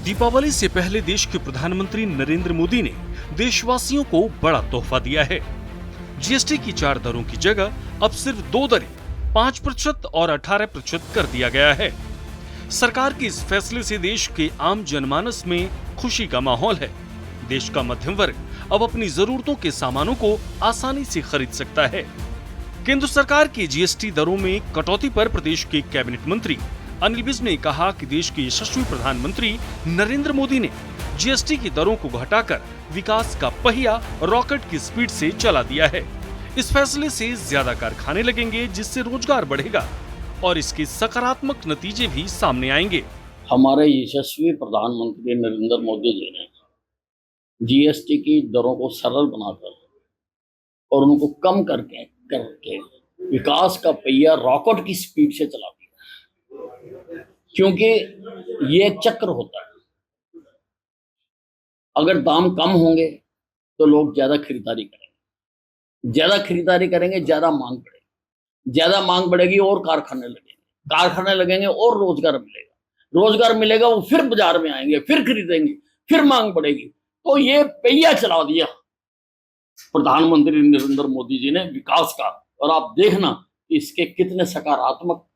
दीपावली से पहले देश के प्रधानमंत्री नरेंद्र मोदी ने देशवासियों को बड़ा तोहफा दिया है। जीएसटी की 4 दरों की जगह अब सिर्फ 2 दरें 5% और 18% कर दिया गया है। सरकार के इस फैसले से देश के आम जनमानस में खुशी का माहौल है। देश का मध्यम वर्ग अब अपनी जरूरतों के सामानों को आसानी से खरीद सकता है। केंद्र सरकार की जीएसटी दरों में कटौती पर प्रदेश के कैबिनेट मंत्री अनिल विज ने कहा कि देश के यशस्वी प्रधानमंत्री नरेंद्र मोदी ने जीएसटी की दरों को घटाकर विकास का पहिया रॉकेट की स्पीड से चला दिया है। इस फैसले से ज्यादा कारखाने लगेंगे, जिससे रोजगार बढ़ेगा और इसके सकारात्मक नतीजे भी सामने आएंगे। हमारे यशस्वी प्रधानमंत्री नरेंद्र मोदी जी ने जीएसटी की दरों को सरल बनाकर और उनको कम करके विकास का पहिया रॉकेट की स्पीड से चला दिया। क्योंकि ये एक चक्र होता है, अगर दाम कम होंगे तो लोग ज्यादा खरीदारी करेंगे, ज्यादा मांग बढ़ेगी, ज्यादा मांग बढ़ेगी और कारखाने लगेंगे और रोजगार मिलेगा, वो फिर बाजार में आएंगे, फिर खरीदेंगे, फिर मांग बढ़ेगी। तो ये पहिया चला दिया प्रधानमंत्री नरेंद्र मोदी जी ने विकास का, और आप देखना इसके कितने सकारात्मक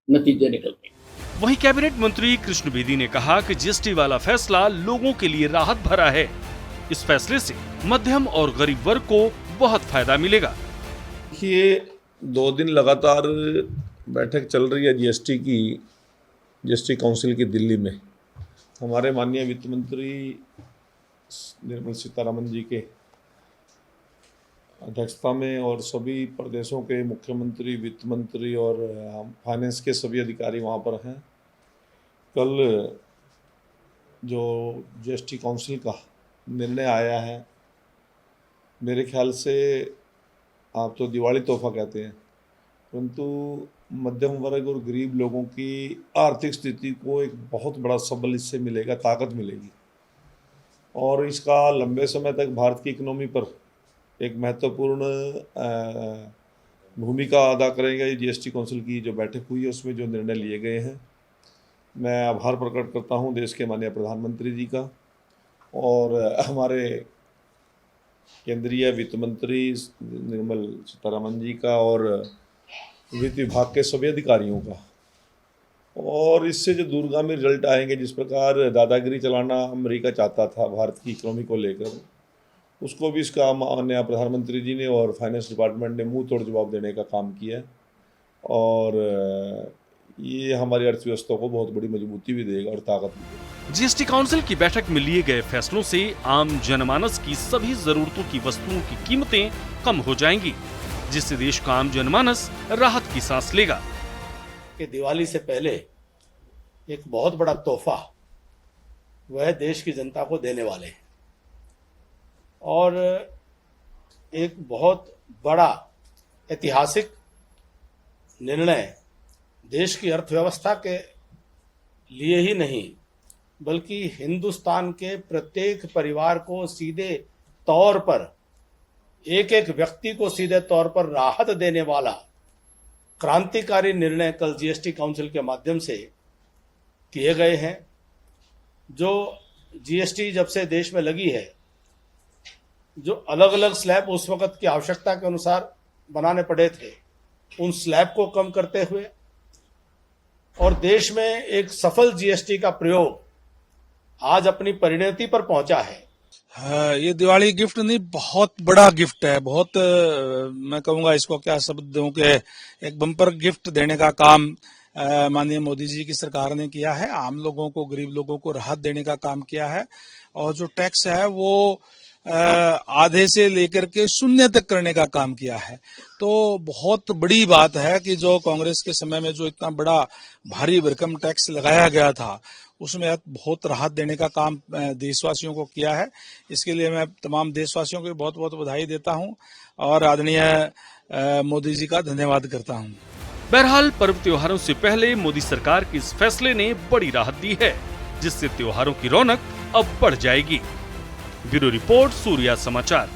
नतीजे निकलते हैं। वहीं कैबिनेट मंत्री कृष्ण बेदी ने कहा कि जीएसटी वाला फैसला लोगों के लिए राहत भरा है। इस फैसले से मध्यम और गरीब वर्ग को बहुत फायदा मिलेगा। ये 2 दिन लगातार बैठक चल रही है जीएसटी काउंसिल की दिल्ली में। हमारे माननीय वित्त मंत्री निर्मला सीतारमण जी के अध्यक्षता में और सभी प्रदेशों के मुख्यमंत्री, वित्त मंत्री और फाइनेंस के सभी अधिकारी वहाँ पर हैं। कल जो जीएसटी काउंसिल का निर्णय आया है, मेरे ख्याल से आप तो दिवाली तोहफा कहते हैं, परंतु मध्यम वर्ग और गरीब लोगों की आर्थिक स्थिति को एक बहुत बड़ा सबल इससे मिलेगा, ताकत मिलेगी और इसका लंबे समय तक भारत की इकोनॉमी पर एक महत्वपूर्ण भूमिका अदा करेगा। ये जीएसटी काउंसिल की जो बैठक हुई है उसमें जो निर्णय लिए गए हैं, मैं आभार प्रकट करता हूं देश के माननीय प्रधानमंत्री जी का और हमारे केंद्रीय वित्त मंत्री निर्मला सीतारमण जी का और वित्त विभाग के सभी अधिकारियों का। और इससे जो दूरगामी रिजल्ट आएंगे, जिस प्रकार दादागिरी चलाना अमेरिका चाहता था भारत की इकोनॉमी को लेकर, उसको भी इसका माननीय प्रधानमंत्री जी ने और फाइनेंस डिपार्टमेंट ने मुंह तोड़ जवाब देने का काम किया और ये हमारी अर्थव्यवस्था को बहुत बड़ी मजबूती भी देगा और ताकत भी देगा। जीएसटी काउंसिल की बैठक में लिए गए फैसलों से आम जनमानस की सभी जरूरतों की वस्तुओं की कीमतें कम हो जाएंगी, जिससे देश का आम जनमानस राहत की सांस लेगा। कि दिवाली से पहले एक बहुत बड़ा तोहफा वह देश की जनता को देने वाले हैं और एक बहुत बड़ा ऐतिहासिक निर्णय देश की अर्थव्यवस्था के लिए ही नहीं, बल्कि हिंदुस्तान के प्रत्येक परिवार को सीधे तौर पर, एक एक व्यक्ति को सीधे तौर पर राहत देने वाला क्रांतिकारी निर्णय कल जीएसटी काउंसिल के माध्यम से किए गए हैं। जो जीएसटी जब से देश में लगी है, जो अलग अलग स्लैब उस वक्त की आवश्यकता के अनुसार बनाने पड़े थे, उन स्लैब को कम करते हुए और देश में एक सफल जीएसटी का प्रयोग आज अपनी परिणति पर पहुंचा है। ये दिवाली गिफ्ट नहीं, बहुत बड़ा गिफ्ट है। बहुत मैं कहूँगा इसको क्या शब्द दूं कि एक बम्पर गिफ्ट देने का काम माननीय मोदी जी की सरकार ने किया है। आम लोगों को, गरीब लोगों को राहत देने का काम किया है और जो टैक्स है वो आधे से लेकर के 0 तक करने का काम किया है। तो बहुत बड़ी बात है कि जो कांग्रेस के समय में जो इतना बड़ा भारी भरकम टैक्स लगाया गया था, उसमें बहुत राहत देने का काम देशवासियों को किया है। इसके लिए मैं तमाम देशवासियों को बहुत बहुत बधाई देता हूं और आदरणीय मोदी जी का धन्यवाद करता हूं। बहरहाल पर्व त्योहारों से पहले मोदी सरकार के इस फैसले ने बड़ी राहत दी है, जिससे त्योहारों की रौनक अब बढ़ जाएगी। ब्यूरो रिपोर्ट, सूर्या समाचार।